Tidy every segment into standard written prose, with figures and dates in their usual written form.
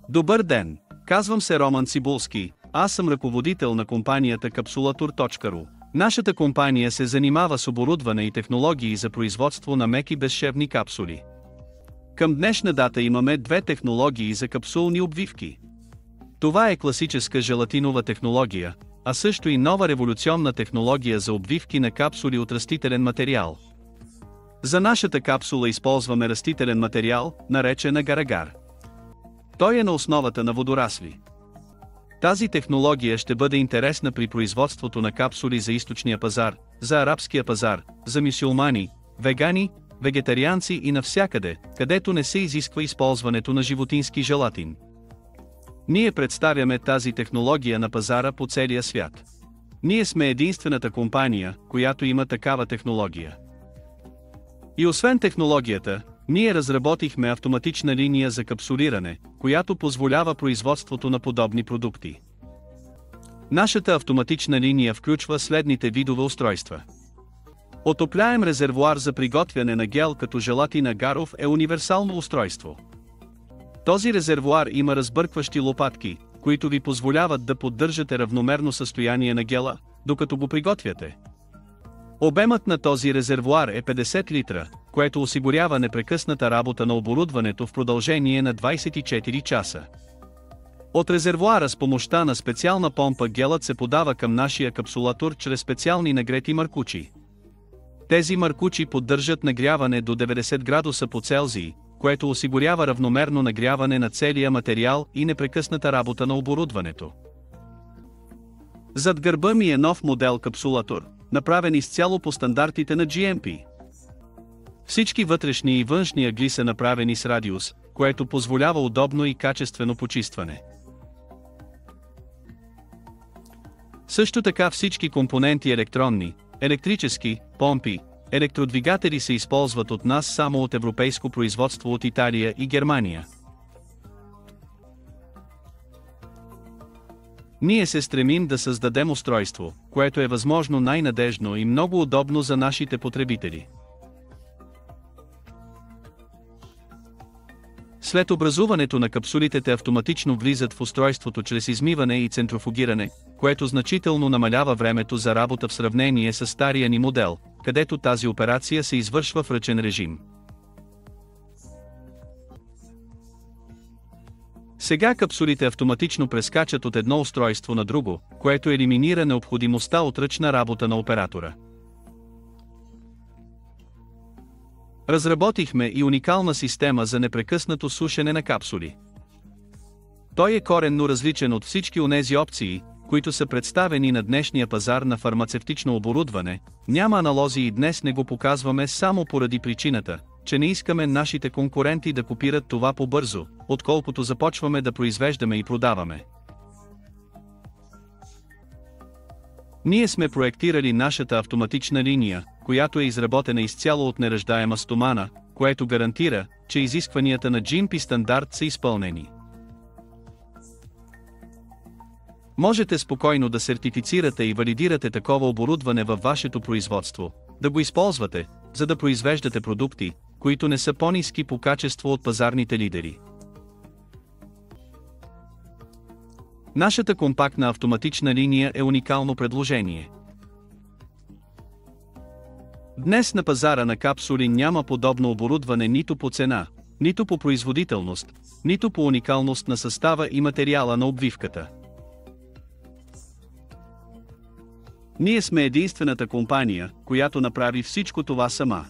Добър ден! Казвам се Роман Цибулски, аз съм ръководител на компанията Capsulator.ru. Нашата компания се занимава с оборудване и технологии за производство на меки безшевни капсули. Към днешна дата имаме две технологии за капсулни обвивки. Това е класическа желатинова технология, а също и нова революционна технология за обвивки на капсули от растителен материал. За нашата капсула използваме растителен материал, наречен агар-агар. Той е на основата на водорасли. Тази технология ще бъде интересна при производството на капсули за източния пазар, за арабския пазар, за мюсюлмани, вегани, вегетарианци и навсякъде, където не се изисква използването на животински желатин. Ние представяме тази технология на пазара по целия свят. Ние сме единствената компания, която има такава технология. И освен технологията, ние разработихме автоматична линия за капсулиране, която позволява производството на подобни продукти. Нашата автоматична линия включва следните видове устройства. Отопляем резервоар за приготвяне на гел като желатин агаров е универсално устройство. Този резервоар има разбъркващи лопатки, които ви позволяват да поддържате равномерно състояние на гела, докато го приготвяте. Обемът на този резервоар е 50 литра, което осигурява непрекъсната работа на оборудването в продължение на 24 часа. От резервоара с помощта на специална помпа гелът се подава към нашия капсулатор чрез специални нагрети маркучи. Тези маркучи поддържат нагряване до 90 градуса по Целзий, което осигурява равномерно нагряване на целия материал и непрекъсната работа на оборудването. Зад гърба ми е нов модел капсулатор, направен изцяло по стандартите на GMP. Всички вътрешни и външни ъгли са направени с радиус, което позволява удобно и качествено почистване. Също така всички компоненти електронни, електрически, помпи, електродвигатели се използват от нас само от европейско производство от Италия и Германия. Ние се стремим да създадем устройство, което е възможно най-надежно и много удобно за нашите потребители. След образуването на капсулите те автоматично влизат в устройството чрез измиване и центрофугиране, което значително намалява времето за работа в сравнение с стария ни модел, където тази операция се извършва в ръчен режим. Сега капсулите автоматично прескачат от едно устройство на друго, което елиминира необходимостта от ръчна работа на оператора. Разработихме и уникална система за непрекъснато сушене на капсули. Той е коренно различен от всички онези опции, които са представени на днешния пазар на фармацевтично оборудване. Няма аналози и днес не го показваме само поради причината, че не искаме нашите конкуренти да копират това по-бързо, отколкото започваме да произвеждаме и продаваме. Ние сме проектирали нашата автоматична линия, която е изработена изцяло от неръждаема стомана, което гарантира, че изискванията на GMP стандарт са изпълнени. Можете спокойно да сертифицирате и валидирате такова оборудване във вашето производство, да го използвате, за да произвеждате продукти, които не са по-ниски по качество от пазарните лидери. Нашата компактна автоматична линия е уникално предложение. Днес на пазара на капсули няма подобно оборудване нито по цена, нито по производителност, нито по уникалност на състава и материала на обвивката. Ние сме единствената компания, която направи всичко това сама.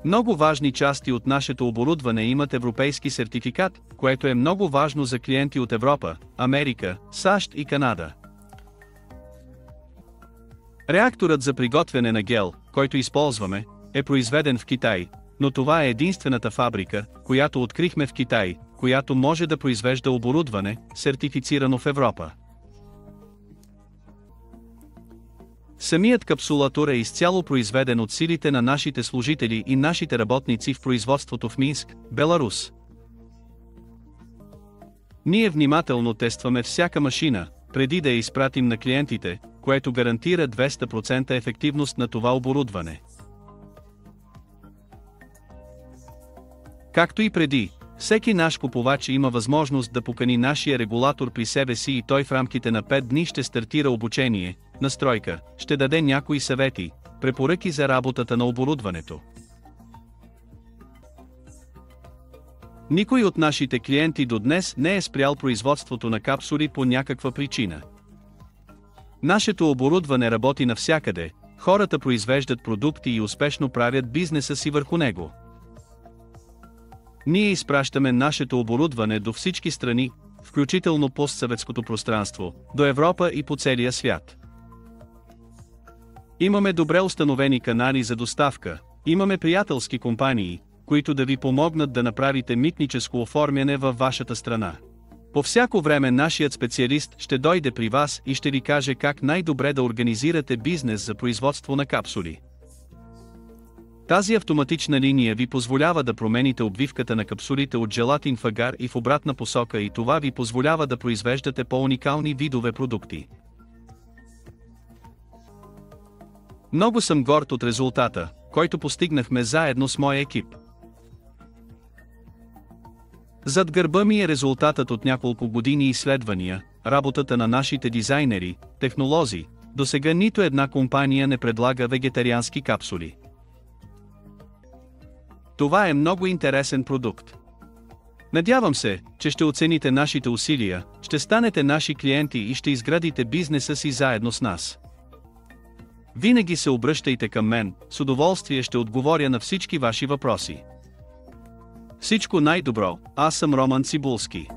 Много важни части от нашето оборудване имат европейски сертификат, което е много важно за клиенти от Европа, Америка, САЩ и Канада. Реакторът за приготвяне на гел, който използваме, е произведен в Китай, но това е единствената фабрика, която открихме в Китай, която може да произвежда оборудване, сертифицирано в Европа. Самият капсулатор е изцяло произведен от силите на нашите служители и нашите работници в производството в Минск, Беларус. Ние внимателно тестваме всяка машина, преди да я изпратим на клиентите, което гарантира 200% ефективност на това оборудване. Както и преди, Всеки наш купувач има възможност да покани нашия регулатор при себе си и той в рамките на 5 дни ще стартира обучение, настройка, ще даде някои съвети, препоръки за работата на оборудването. Никой от нашите клиенти до днес не е спрял производството на капсули по някаква причина. Нашето оборудване работи навсякъде, хората произвеждат продукти и успешно правят бизнеса си върху него. Ние изпращаме нашето оборудване до всички страни, включително постсъветското пространство, до Европа и по целия свят. Имаме добре установени канали за доставка, имаме приятелски компании, които да ви помогнат да направите митническо оформяне във вашата страна. По всяко време нашият специалист ще дойде при вас и ще ви каже как най-добре да организирате бизнес за производство на капсули. Тази автоматична линия ви позволява да промените обвивката на капсулите от желатин в агар и в обратна посока и това ви позволява да произвеждате по-уникални видове продукти. Много съм горд от резултата, който постигнахме заедно с моя екип. Зад гърба ми е резултатът от няколко години изследвания, работата на нашите дизайнери, технолози. Досега нито една компания не предлага вегетариански капсули. Това е много интересен продукт. Надявам се, че ще оцените нашите усилия, ще станете наши клиенти и ще изградите бизнеса си заедно с нас. Винаги се обръщайте към мен, с удоволствие ще отговоря на всички ваши въпроси. Всичко най-добро, аз съм Роман Цибулски.